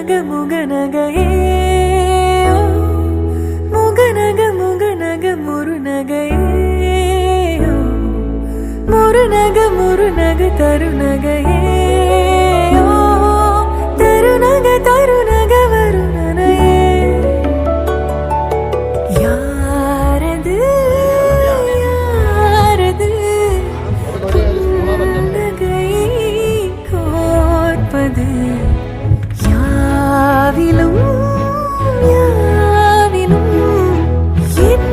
முகநகையே முகநக முகநக முருநகையே முருநக தருநகையே தருநக தருநக வருணனையே யாரது யாரது புன்னகை கோர்ப்பது யாவிலும் யாவிலும் என்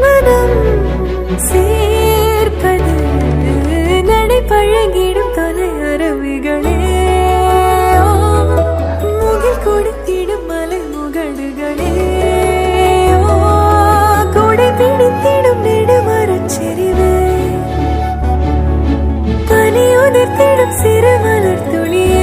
மனம் சேர்ப்பது நடை பழகிடும் தொலை அருவிகளே முகில் கொடுத்திடும் மலை முகடுகளே கொடை பிடித்திடும் நெடுமரச் செறிவே பனி உதிர்த்திடும் சிறு மலர் துளியே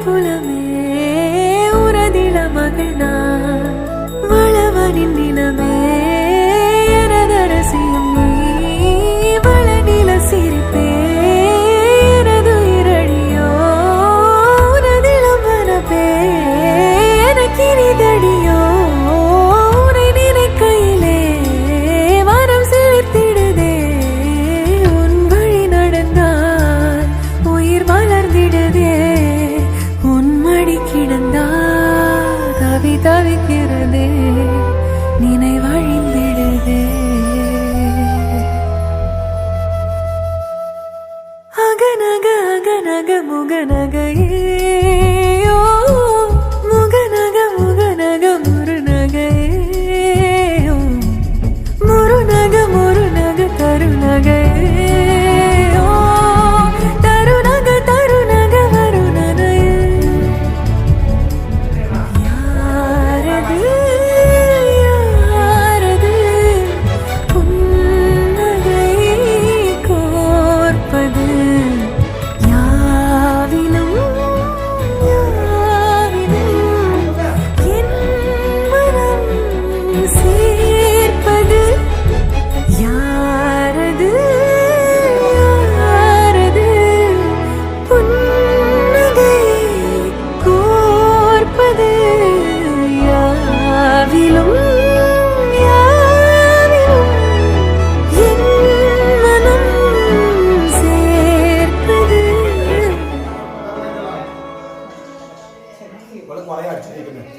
புலமே உரதில மகள் நான் வளவனின் நிலமே எனதரசியும் நீ வளநில சிரிப்பே எனது இரடியோ உனதிலம் மனப்பே எனக்கினிதடியோ உனை நினைக்கையிலே மனம் சிலிர்த்திடுதே உன் வழி நடந்தால் உயிர் மலர்ந்திடுதே கிடந்தா தவி தவிக்கிறதே நினைவழிந்திடுதே அகநக அகநக முகநகையே முகநக முகநக முருநகையே முருநக முருநக தருநகையே വളരെ അടിച്ചിരിക്കുന്നത്